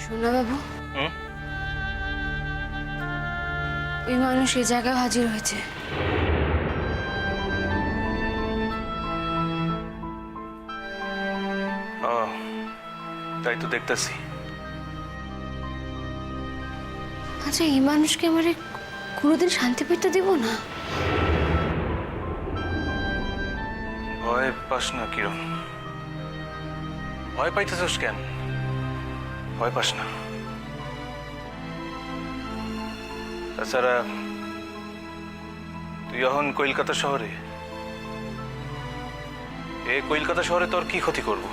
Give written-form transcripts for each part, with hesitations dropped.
সোনা বাবু, ওই মানুষ এই জায়গায় হাজির হয়েছে। তাই তো দেখতেছি। আচ্ছা, এই মানুষকে আমারে কোনোদিন শান্তি পেতে দিব না? ভয় পাস না কিরণ, ভয় পাইতেছিস কেন? ভয় পাস না। তাছাড়া তুই এখন কলকাতা শহরে, এই কলকাতা শহরে তোর কি ক্ষতি করব?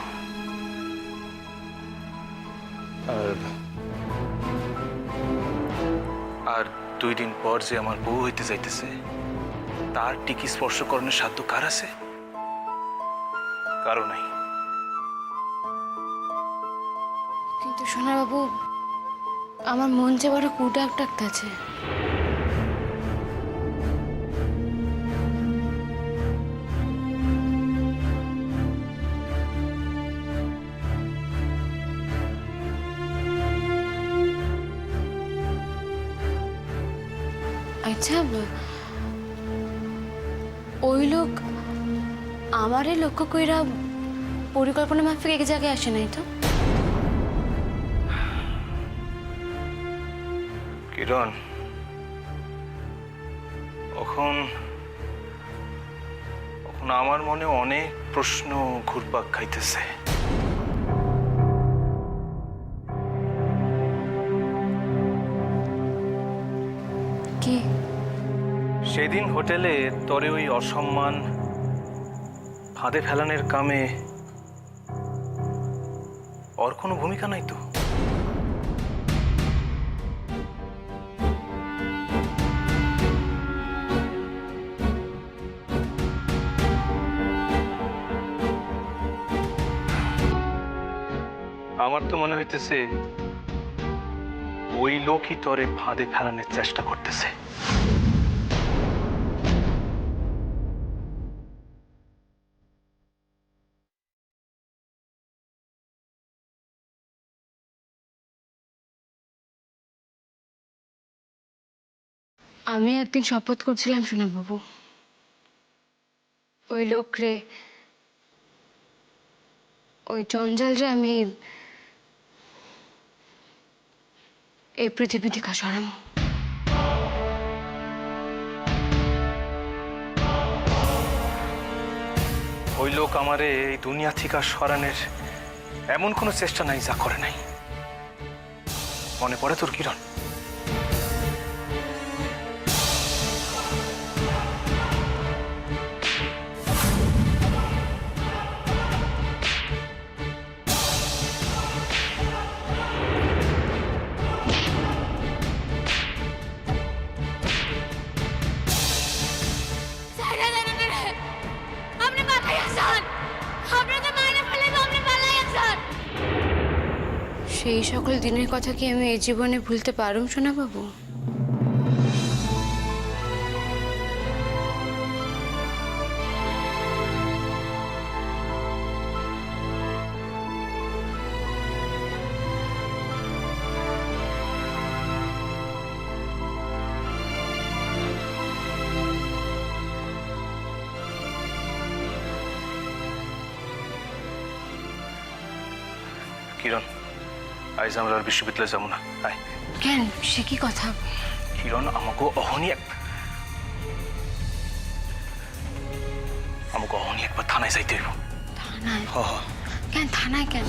আর 2 দিন পর যে আমার বউ হইতে যাইতেছে, তার টিকি স্পর্শ করণের সাধ্য কার আছে? কারো নাই। কিন্তু সোনা বাবু, আমার মন যে বড় কুটাক ডাকতেছে। আচ্ছা, ওই লোক আমারে লক্ষ্য কইরা পরিকল্পনা মাফিক এক জায়গায় আসে নাই তো? কিরণ, এখন আমার মনে অনেক প্রশ্ন ঘুরপাক খাইতেছে। কি? সেদিন হোটেলে তোরে ওই অসম্মান ফাঁদে ফেলানোর কামে ওর কোনো ভূমিকা নাই তো? আমার তো মনে হইতেছে ওই লোকই তোরে ফাঁদে ফেলানোর চেষ্টা করতেছে। আমি একদিন শপথ করছিলাম সোনা বাবু, ওই লোকরে, ওই জঞ্জালরে আমি এই পৃথিবী থেকে সরাম। ওই লোক আমারে এই দুনিয়া থেকে সরানোর এমন কোনো চেষ্টা নাই যা করে নাই। মনে পড়ে তোর কিরণ? সেই সকল দিনের কথা কি আমি এই জীবনে ভুলতে পারুম সোনা বাবু? কিরণ, আজ আমরা আর বিশ্ববিদ্যালয়ে যাবো না। আয়। কেন? সে কি কথা? কিরণ, আমাকে অহনি একবার থানায় যাইতে হইব। থানায়? হ। কেন থানায় কেন?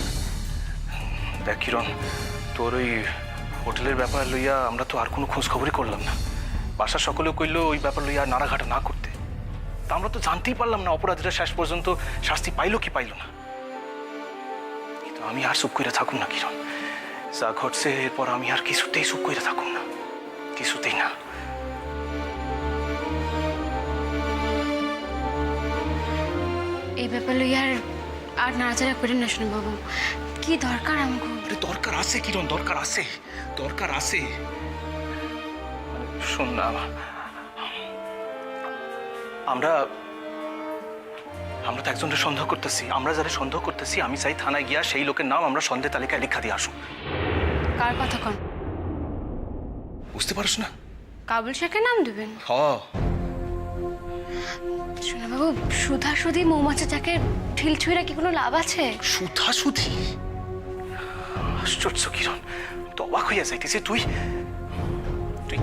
দেখ কিরণ, তোর ওই হোটেলের ব্যাপার লইয়া আমরা তো আর কোনো খোঁজ খবরই করলাম না। বাসার সকলেও কইলো ওই ব্যাপার লইয়া নাড়াঘাটা না করতে। তা আমরা তো জানতেই পারলাম না অপরাধীরা শেষ পর্যন্ত শাস্তি পাইলো কি পাইলো না। কিন্তু আমি আর চুপ করে থাকুম না কিরণ। যা ঘটছে এরপর আমি আর কিছুতেই চুপ করে থাকুম না, কিছুতেই না। এই ব্যাপার লইয়া আর নাড়াচাড়া করেন না সোনা বাবু। কি দরকার আমাকে? দরকার আছে কিরণ, দরকার আছে, দরকার আছে। শোন না, আমরা তো একজনের সন্দেহ করতেছি। আমরা যারা সন্দেহ করতেছি, আমি চাই থানায় গিয়া সেই লোকের নাম আমরা সন্দেহ তালিকায় লিখা দিয়ে আসুন। কার কথা কন? বুঝতে পারছ না? কাবুল শেখের নাম দেবেন? হ। শোনা বাবু, সুধি মৌমাছি যাকে ঢিল ছুঁড়ে কি কোনো লাভ আছে? সুধি? আশ্চর্য কিরণ, তো অবাক হইয়া যাইতেছে। তুই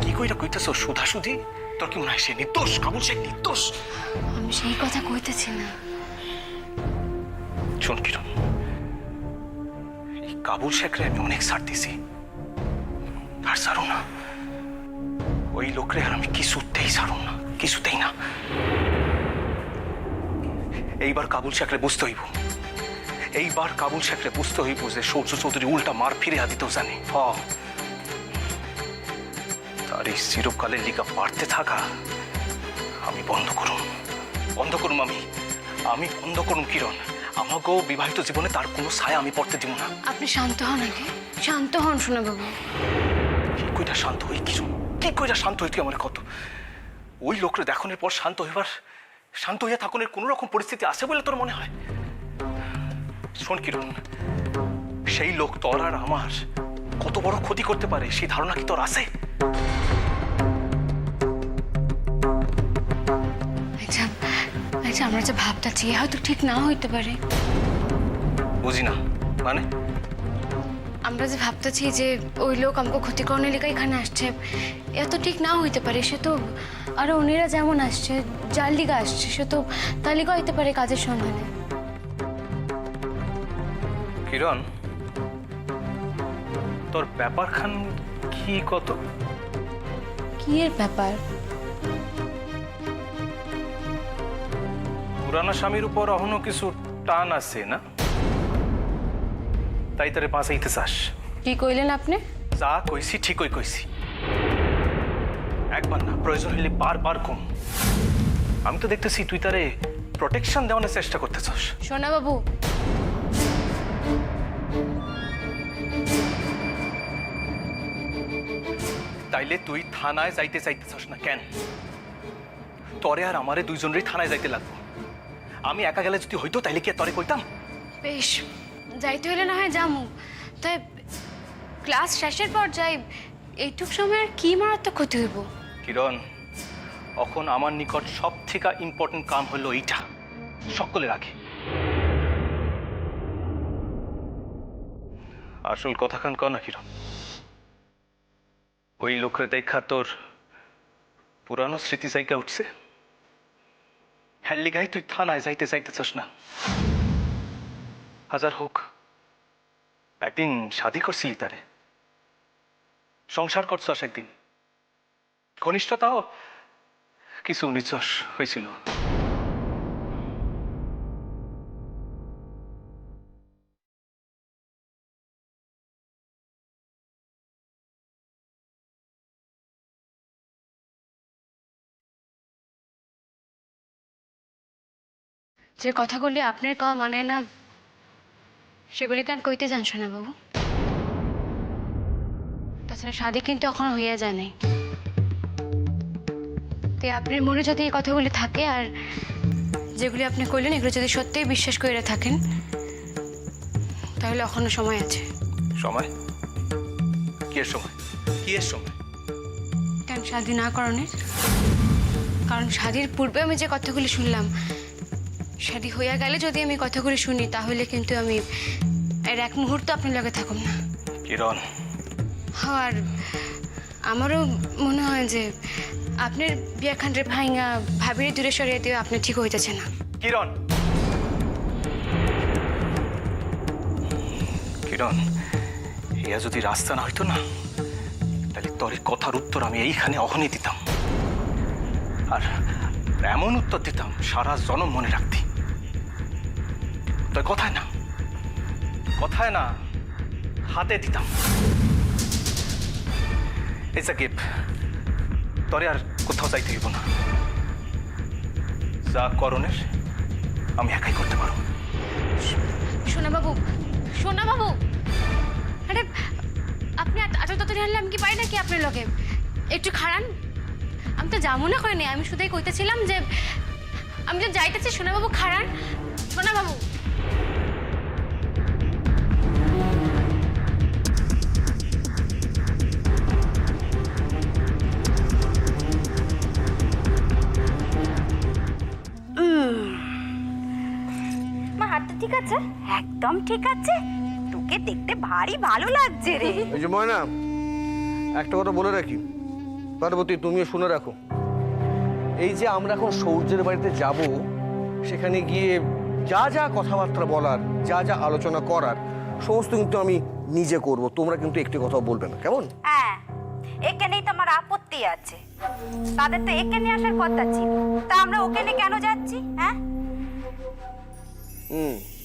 কি কইরা কইতেছ সুধি? তোর কি মনে হয় সে নির্দোষ? কাবুল শেখ নির্দোষ? আমি সেই কথা কইতেছি না। শোন কিরণ, এই কাবুল শেখরে আমি অনেক ছাড় দিছি, আর ছাড়ো না। ওই লোকরে আর আমি কিছুতেই ছাড়ো না, কিছুতেই না। এইবার কাবুল শেখরে বুঝতে হইব, যে সূর্য চৌধুরী উল্টা মার ফিরে দিতেও জানে। তার এই চিরকালের লিগা বাড়তে থাকা আমি বন্ধ করুম আমি বন্ধ করুম কিরণ। আমাকেও বিবাহিত জীবনে তার কোনো ছায়া আমি পড়তে দিব না। আপনি শান্ত হন আগে, শান্ত হন শোনা বাবু। কি কইরা শান্ত হই কিরণ, কি কইরা শান্ত হই তুই আমার কত? ওই লোকরে দেখানোর পর শান্ত হইয়া থাকুনের কোন রকম পরিস্থিতি আছে বলে তোর মনে হয়? শোন কিরণ, সেই লোক তোর আর আমার কত বড় ক্ষতি করতে পারে সেই ধারণা কি তোর আছে? আচ্ছা, আমরা যে ভাবতেছি হয়তো ঠিক না হইতে পারে। বুঝি না মানে? আমরা যে ভাবতেছি যে ওই লোক আমাকে ক্ষতিকরণের লেগে এখানে আসছে, এত ঠিক না হইতে পারে। সে তো আরো অন্যরা যেমন আসছে, যার লিগা আসছে, সে তো তার লিগা হইতে পারে কাজের সন্ধানে। কিরণ, তোর ব্যাপার খান কি কত? কি এর ব্যাপার? পুরানো স্বামীর উপর অহনো কিছু টান আছে না? তাই তারে বাঁচাইতে চাস? কি কইলেন আপনি? যা কইছি ঠিকই কইছি। একবার না, প্রয়োজন হইলে বারবার কম। আমি তো দেখতেছি তুই তারে প্রোটেকশন দেওয়ানোর চেষ্টা করতেছস। সোনা বাবু, তাইলে তুই থানায় যাইতে চাইতেছস না কেন? তরে আর আমারে দুইজনেরই থানায় যাইতে লাগবো। আমি একা গেলে যদি হইতো তাইলে কি তরে কইতাম? বেশ, যাইতে হইলে না হয় যামু। তাই ক্লাস শেষের পর যাই, এইটুক সময় আর কি মারাত্মক ক্ষতি হইব? কিরণ, এখন আমার নিকট সব থেকে ইম্পর্টেন্ট কাম হলো এইটা, সকলের আগে। আসল কথা খান কর না কিরণ। ওই লোকের দেখা তোর পুরানো স্মৃতি জায়গা উঠছে। হ্যাল্লি গাই তুই থানায় যাইতে চাইতেছস না। হাজার হোক, একদিন শাদি করছিলি তারে, সংসার করছস একদিন, ঘনিষ্ঠতাও কিছু নিচস হয়েছিল। যে কথাগুলি আপনার কওয়া মানে না, সেগুলি কেন কইতে যান শোনা বাবু? তাছাড়া শাদি কিন্তু এখন হইয়া যায় নাই। তাই আপনার মনে যদি এই কথাগুলি থাকে, আর যেগুলি আপনি কইলেন এগুলো যদি সত্যিই বিশ্বাস করে থাকেন, তাহলে এখনো সময় আছে। সময়? কি এর সময়? কেন শাদি না করানোর? কারণ শাদির পূর্বে আমি যে কথাগুলি শুনলাম, শাদি হইয়া গেলে যদি আমি কথাগুলি শুনি, তাহলে কিন্তু আমি এর এক মুহূর্ত আপনার লগে থাকুম না। কিরণ, আর আমারও মনে হয় যে আপনার বিয়াখান্ডের ভাইঙ্গা ভাবির দূরে সরিয়ে দিয়ে আপনি ঠিক হইতেছে না। কিরণ, ইয়া যদি রাস্তা না হইতো না, তাহলে তোর কথার উত্তর আমি এইখানে অহনি দিতাম, আর এমন উত্তর দিতাম সারা জনম মনে রাখতি। তোর কথায় না হাতে দিতাম। এই সাকিব, তোরে আর কোথাও যাইতে হইব না। যা করণের আমি একাই করতে পারবো। সোনা বাবু, আরে আপনি এত তাড়াতাড়ি হারলে আমি কি পাই নাকি আপনার লগে? একটু খাড়ান। আমি তো যাবো না করিনি, আমি শুধুই কইতেছিলাম যে আমি তো যাইতেছি। সোনা বাবু খাড়ান, সোনা বাবু। ঠিক আছে, একদম ঠিক আছে। তোকে দেখতে ভারী ভালো লাগছে রে। এই যে ময়না, একটা কথা বলে রাখি, পার্বতী তুমিও শুনে রাখো, এই যে আমরা এখন সূর্যের বাড়িতে যাব, সেখানে গিয়ে যা যা কথাবার্তা বলার, যা যা আলোচনা করার, সমস্ত কিন্তু আমি নিজে করব। তোমরা কিন্তু একটি কথাও বলবে না, কেমন? হ্যাঁ, এখানেই তো আমার আপত্তি আছে। তাদের তো এখানে আসার কথা ছিল, তা আমরা ওখানে কেন যাচ্ছি? হ্যাঁ,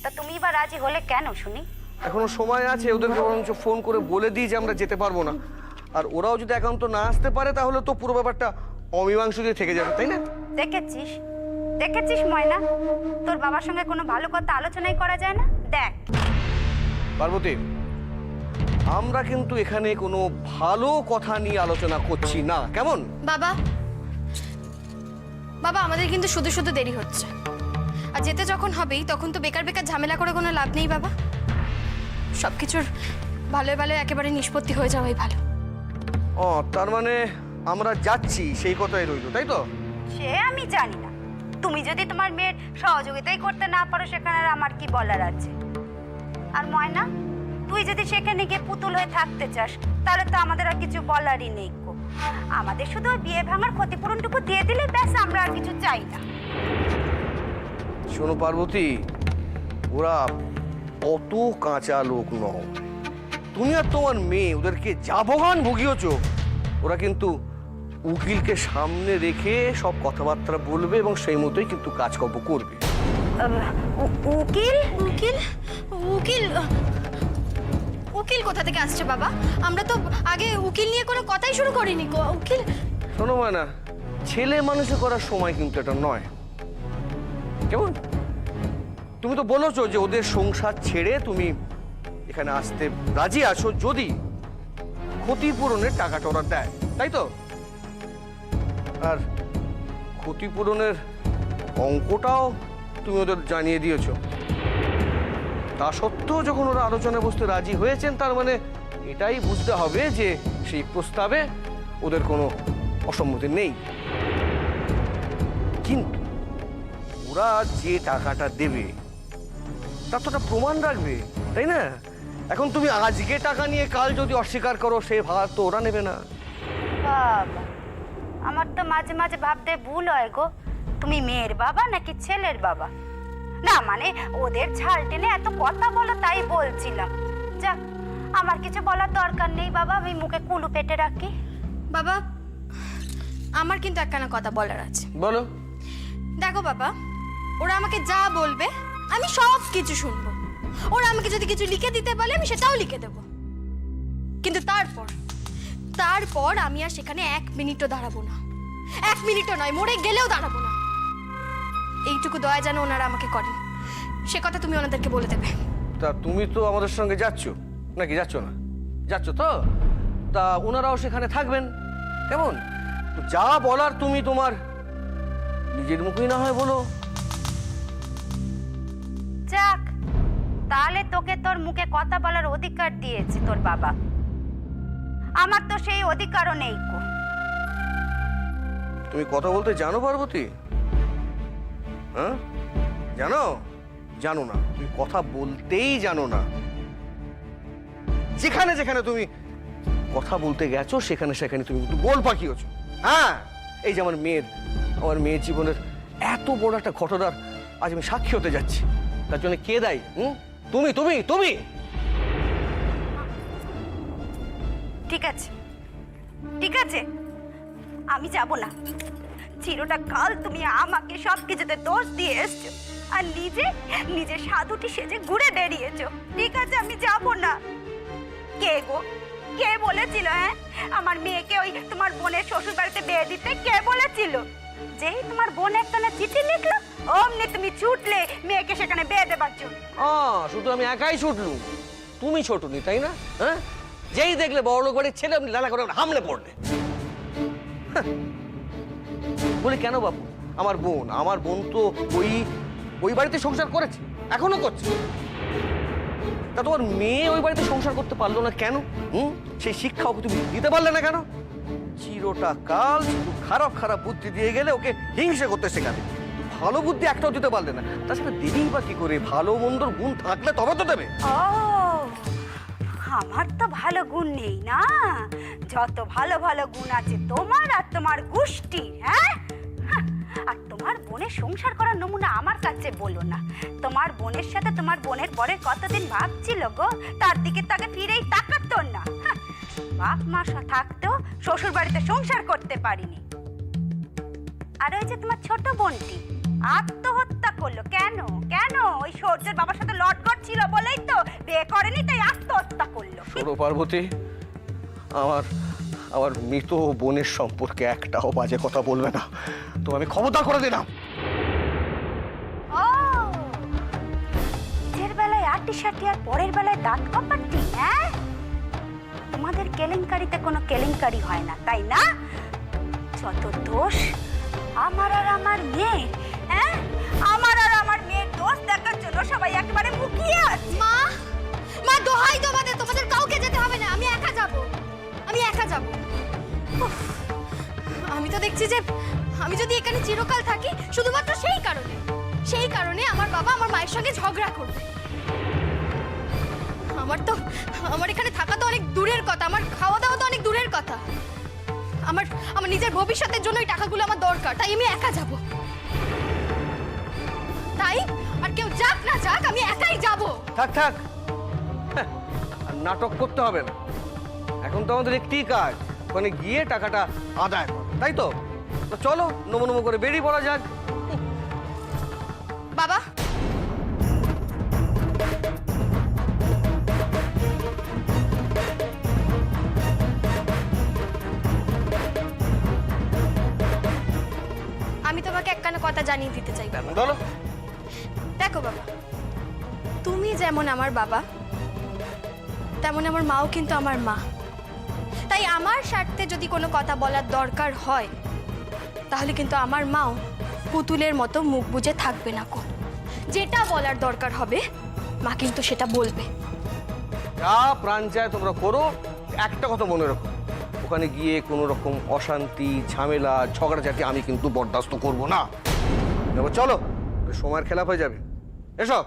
তা তুমি বা রাজি হলে কেন শুনি? এখনো সময় আছে, ওদেরকে বরঞ্চ ফোন করে বলে দিই যে আমরা যেতে পারবো না। আর ওরাও যদি একান্ত না আসতে পারে, তাহলে তো পুরো ব্যাপারটা অমীমাংস দিয়ে থেকে যাবে, তাই না? দেখেছিস দেখেছিস ময়না, তোর বাবার সঙ্গে কোনো ভালো কথা আলোচনাই করা যায় না। দেখ পার্বতী, আমরা কিন্তু এখানে কোনো ভালো কথা নিয়ে আলোচনা করছি না, কেমন? বাবা বাবা আমাদের কিন্তু শুধু শুধু দেরি হচ্ছে, আর যেতে যখন হবেই তখন তো বেকার বেকার ঝামেলা করে কোনো লাভ নেই বাবা। সবকিছুর ভালোই ভালো একেবারে নিষ্পত্তি হয়ে যাওয়াই ভালো। ও, তার মানে আমরা যাচ্ছি সেই কথাই রইল, তাই তো? সে আমি জানি না, তুমি যদি তোমার মেয়ের সহযোগিতাই করতে না পারো, সেখানে আর আমার কি বলার আছে? আর ময়না, তুই যদি সেখানে গিয়ে পুতুল হয়ে থাকতে চাস, তাহলে তো আমাদের আর কিছু বলারই নেই গো। আমাদের শুধু ওই বিয়ে ভাঙার ক্ষতিপূরণটুকু দিয়ে দিলে ব্যাস, আমরা আর কিছু চাই না। শোনো পার্বতী, ওরা অত কাঁচা লোক নয়। তুমি আর তোমার মেয়ে ওদেরকে যা ভোগান ভুগিয়েছ, ওরা কিন্তু উকিলকে সামনে রেখে সব কথাবার্তা বলবে এবং সেই মতোই কিন্তু কাজকর্ম করবে। উকিল উকিল উকিল উকিল কোথা থেকে আসছে বাবা? আমরা তো আগে উকিল নিয়ে কোনো কথাই শুরু করিনি। উকিল? শোনো না, ছেলে মানুষে করার সময় কিন্তু এটা নয়, কেমন? তুমি তো বলেছো যে ওদের সংসার ছেড়ে তুমি এখানে আসতে রাজি আছো যদি ক্ষতিপূরণের টাকাটা ওরা দেয়, তাই তো? আর ক্ষতিপূরণের অঙ্কটাও তুমি ওদের জানিয়ে দিয়েছো। তা সত্ত্বেও যখন ওরা আলোচনায় বসতে রাজি হয়েছেন, তার মানে এটাই বুঝতে হবে যে সেই প্রস্তাবে ওদের কোনো অসম্মতি নেই। কিন্তু ওরা যে টাকাটা দেবে তার তো একটা প্রমাণ রাখবে, তাই না? এখন তুমি আজকে টাকা নিয়ে কাল যদি অস্বীকার করো, সে ভাড়া তো ওরা নেবে না। বাবা, আমার তো মাঝে মাঝে ভাবতে ভুল হয় গো, তুমি মেয়ের বাবা নাকি ছেলের বাবা? না মানে ওদের ঝাল টেনে এত কথা বলো, তাই বলছিলাম। যাক, আমার কিছু বলার দরকার নেই বাবা, আমি মুখে কুলু পেটে রাখি। বাবা, আমার কিন্তু একখানা কথা বলার আছে। বলো। দেখো বাবা, ওরা আমাকে যা বলবে আমি সব কিছু শুনবো। ওরা আমাকে যদি কিছু লিখে দিতে বলে, আমি সেটাও লিখে দেব। কিন্তু তারপর আমি আর সেখানে 1 মিনিটও দাঁড়াবো না। 1 মিনিটও নয়, মরে গেলেও দাঁড়াবো না। এইটুকু দয়া যেন ওনারা আমাকে করেন, সে কথা তুমি ওনাদেরকে বলে দেবে। তা তুমি তো আমাদের সঙ্গে যাচ্ছ নাকি যাচ্ছ না? যাচ্ছ তো? তা ওনারাও সেখানে থাকবেন, কেমন? তো যা বলার তুমি তোমার নিজের মুখেই না হয় বলো। যাক, তাহলে তোকে তোর মুখে কথা বলার অধিকার দিয়েছে তোর বাবা, আমার তো সেই অধিকারও নেই গো। তুমি কথা বলতে জানো পার্বতী? হ্যাঁ, জানো? জানো না, তুমি কথা বলতেই জানো না। যেখানে যেখানে তুমি কথা বলতে গেছো, সেখানে সেখানে তুমি কিন্তু গোল পাকিয়েছো। হ্যাঁ, এই যে আমার মেয়ের জীবনের এত বড় একটা ঘটনার আজ আমি সাক্ষী হতে যাচ্ছি, তার জন্য কে দায়ী? তুমি তুমি তুমি ঠিক আছে, ঠিক আছে, আমি যাব না। চিরটা কাল তুমি আমাকে সবকিছুতে দোষ দিয়ে এসছো, আর নিজে সাধুটি সেজে ঘুরে বেরিয়েছো। ঠিক আছে, আমি যাব না। কে গো, কে বলেছিল হ্যাঁ আমার মেয়েকে ওই তোমার বোনের শ্বশুর বাড়িতে বিয়ে দিতে? কে বলেছিল? যেই তোমার বোন একটা না চিঠি লিখলো, অমনি তুমি ছুটলে মেয়েকে সেখানে বিয়ে দেবার জন্য। শুধু আমি একাই ছুটলুম, তুমি ছোটনি, তাই না? হ্যাঁ, যেই দেখলে বড় লোক বাড়ির ছেলে আপনি লালা করে হামলে পড়লে। বলি কেন বাবু, আমার বোন তো ওই বাড়িতে সংসার করেছে, এখনো করছে। তা তোমার মেয়ে ওই বাড়িতে সংসার করতে পারলো না কেন? সেই শিক্ষা ওকে তুমি দিতে পারলে না কেন? চিরটা কাল শুধু খারাপ খারাপ বুদ্ধি দিয়ে গেলে ওকে হিংসে করতে শেখাবে। ভালো বুদ্ধি একটাও দিতে পারলে না, তাছাড়া দেবেই বা কি করে? ভালো মন্দর গুণ থাকলে তবে তো দেবে। ও, আমার তো ভালো গুণ নেই না? যত ভালো ভালো গুণ আছে তোমার আর তোমার গোষ্ঠীর, হ্যাঁ? হাহ, আর তোমার বোনের সংসার করার নমুনা আমার কাছে বলো না। তোমার বোনের সাথে তোমার বোনের পরে কতদিন ভাবছিল গো, তার দিকে তাকে ফিরেই তাকাতো না। হাহ, বাপ মা থাকতেও শ্বশুর বাড়িতে সংসার করতে পারিনি। আর ওই যে তোমার ছোট বোনটি আত্মহত্যা করলো কেন? কেন? ওই সূর্যের বাবার সাথে লটঘট ছিল বলেই তো বিয়ে করেনি, তাই আত্মহত্যা করলো। শোনো পার্বতী, আমার আমার মৃত বোনের সম্পর্কে একটাও বাজে কথা বলবে না, তো আমি ক্ষমতা করে দিলাম। ও, নিজের বেলায় আটি সাটি আর পরের বেলায় দাঁত কপাটি, হ্যাঁ? তোমাদের কেলেঙ্কারিতে কোনো কেলেঙ্কারি হয় না, তাই না? যত দোষ আমার আর আমার মেয়ের, হ্যাঁ? আমার আর আমার মেয়ের দোষ দেখার জন্য সবাই একেবারে মুখিয়ে আছে। মা, মা দোহাই তোমাদের, তোমাদের কাউকে যেতে হবে না, আমি একা যাব, আমি একা যাব। উফ, আমি তো দেখছি যে আমি যদি এখানে চিরকাল থাকি শুধুমাত্র সেই কারণে আমার বাবা আমার মায়ের সঙ্গে ঝগড়া করবে। আমার এখানে থাকা তো অনেক দূরের কথা, আমার খাওয়া দাওয়া তো অনেক দূরের কথা। আমার নিজের ভবিষ্যতের জন্য এই টাকাগুলো আমার দরকার, তাই আমি একা যাব। তাই আর কেউ যাক না যাক, আমি একাই যাব। থাক থাক, হ্যাঁ, আর নাটক করতে হবে না। এখন তো আমাদের একটি কাজ, ওখানে গিয়ে টাকাটা আদায় কর, তাই তো? তো চলো নমো নমো করে বেরিয়ে পড়া যাক। বাবা, আমি তোমাকে একখানা কথা জানিয়ে দিতে চাই বাবা। বলো। দেখো বাবা, তুমি যেমন আমার বাবা, তেমন আমার মাও কিন্তু আমার মা। তাই আমার স্বার্থে যদি কোনো কথা বলার দরকার হয়, তাহলে কিন্তু আমার মাও পুতুলের মতো মুখ বুজে থাকবে না কো। যেটা বলার দরকার হবে মা কিন্তু সেটা বলবে। যা প্রাণ চায় তোমরা করো, একটা কথা মনে রাখো, ওখানে গিয়ে কোনো রকম অশান্তি, ঝামেলা, ঝগড়াঝাটি আমি কিন্তু বরদাস্ত করব না। এবার চলো, সময়ের খেলাপ হয়ে যাবে। এসো।